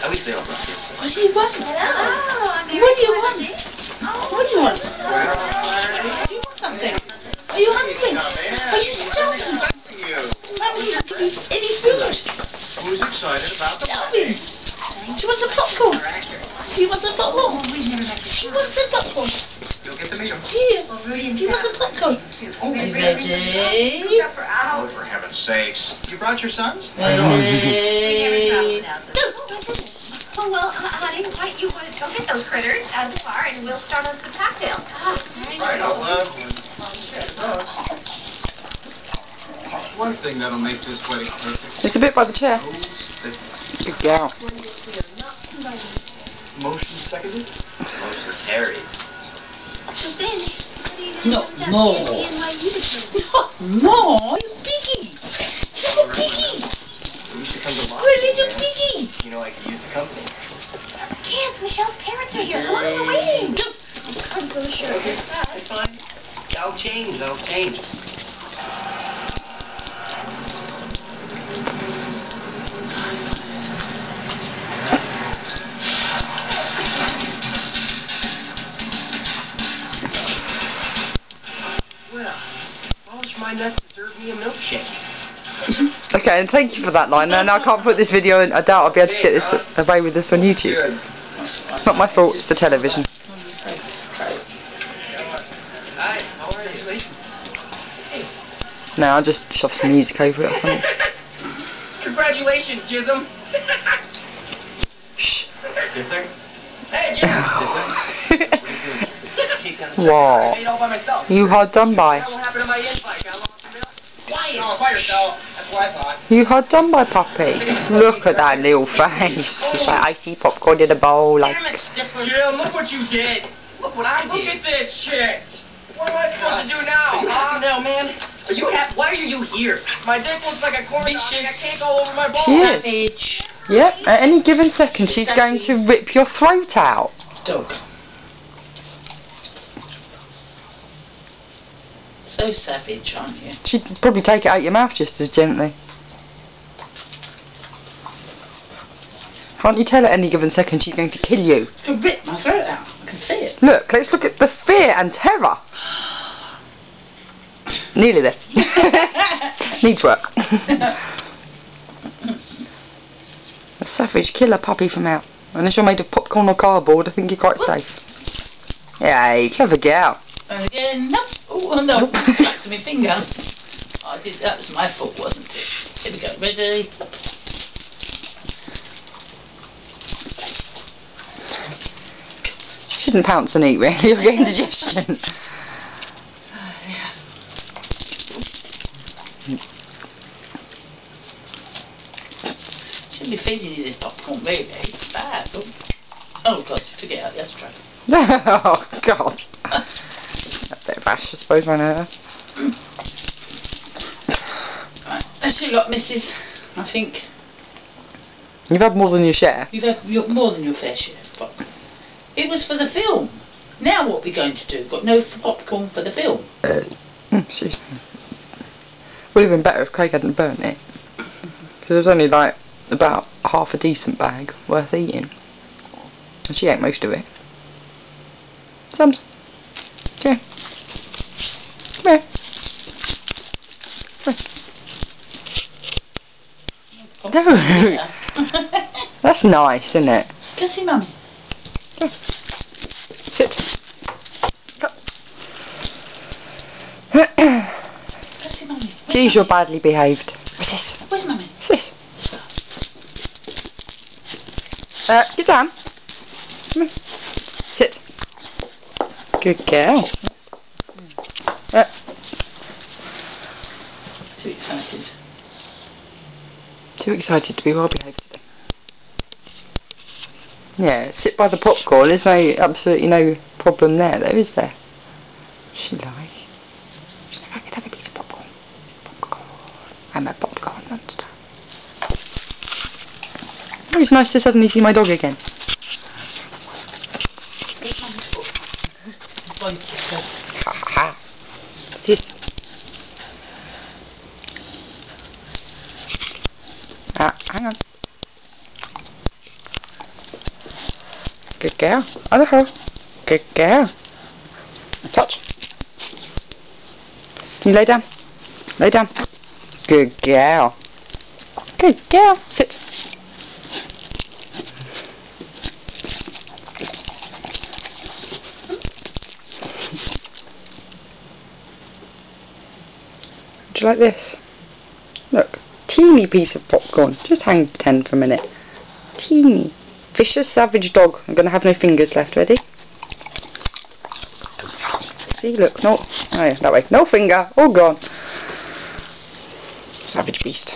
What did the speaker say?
At least they don't look kids. What do you want? Hello. What do you want? What do you want? Do you want something? Are you hungry? Are you starving? Any food? Who's excited about the Staffy. She wants some popcorn. She wants some popcorn. She wants some popcorn. You'll get to meet him. Here. She wants some popcorn. Ready? Oh, for heaven's sakes. You brought your sons? Ready? Go. Oh, well, honey, why don't you go get those critters out of the car and we'll start on some cocktails. Right, I'll one thing that'll make this wedding perfect. It's a bit by the chair. Good girl. Motion seconded? Motion carried. So then, No, more. More? You piggy. Little piggy. You should come to mom. We're little piggy. You know I can use the company. kids, Michelle's parents are here. Come on, we're waiting. I'm so sure. Okay, it's fine. I'll change. Well, polish my nuts and serve me a milkshake. Okay, and thank you for that line. And I can't put this video in. I doubt I'll be able to get this away with this on YouTube. Good. It's not my fault, it's the television. Hi, how are you? No, I'll just shove some music over it or something. Congratulations, Jism. Shh. Stitzer? Hey, Jism. Wow. I made all by myself. You hard done by. What happened to my invite? Got lost in the mail? Quiet. Oh, by yourself. That's what I thought. You hard done by, puppy. Look at that little face. It's like icy popcorn in a bowl. Like. Damn it, Stifler. Jim, look what you did. Look what I did. Look at this shit. What am I supposed to do now? Now, man. Why are you here? My dick looks like a corn dog. I can't go over my balls. Savage. Yep, at any given second she's going to rip your throat out. Dog. So savage, aren't you? She'd probably take it out your mouth just as gently. Can't you tell at any given second she's going to kill you? She'll rip my throat out. I can see it. Look, let's look at the fear and terror. Nearly there. Needs work. A savage killer puppy from out. Unless you're made of popcorn or cardboard, I think you're quite safe. Yay, clever girl. And again, nope. Oh no, back to my finger. I did. That was my fault, wasn't it? Here we go. Ready? You shouldn't pounce and eat, really. You're getting indigestion. Shouldn't be feeding you this popcorn, really. It's bad. Oh God, took it out the ashtray. Oh God. A bit of ash, I suppose, I know. Right, let's see, look, missus. I think You've had more than your share. you've had more than your fair share of popcorn. It was for the film. Now what are we going to do? Got no popcorn for the film. Excuse me. Would have been better if Craig hadn't burnt it. Because there was only like about half a decent bag worth eating. And she ate most of it. Sams. Come here. Come here. Come here. No. That's nice, isn't it? Go see Mummy. Go. Sit. Go. Go see Mummy. Geez, you're badly behaved. What's this? Where's Mummy? What's this? Get down. Come here. Sit. Good girl. Too excited. Too excited to be well behaved today. Yeah, sit by the popcorn. There's absolutely no problem there, though, is there? She like. She's like, I could have a piece of popcorn. Popcorn. I'm a popcorn monster. Oh, it's nice to suddenly see my dog again. Eat Mummy's foot. Boink. Ha ha ha. Sit. Hang on. Good girl. Other hole. Good girl. Touch. Can you lay down? Lay down. Good girl. Good girl. Sit. Do you like this? Look, teeny piece of popcorn. Just hang pretend for a minute. Teeny. Vicious savage dog. I'm going to have no fingers left. Ready? See, look, no. Oh yeah, that way. No finger. All gone. Savage beast.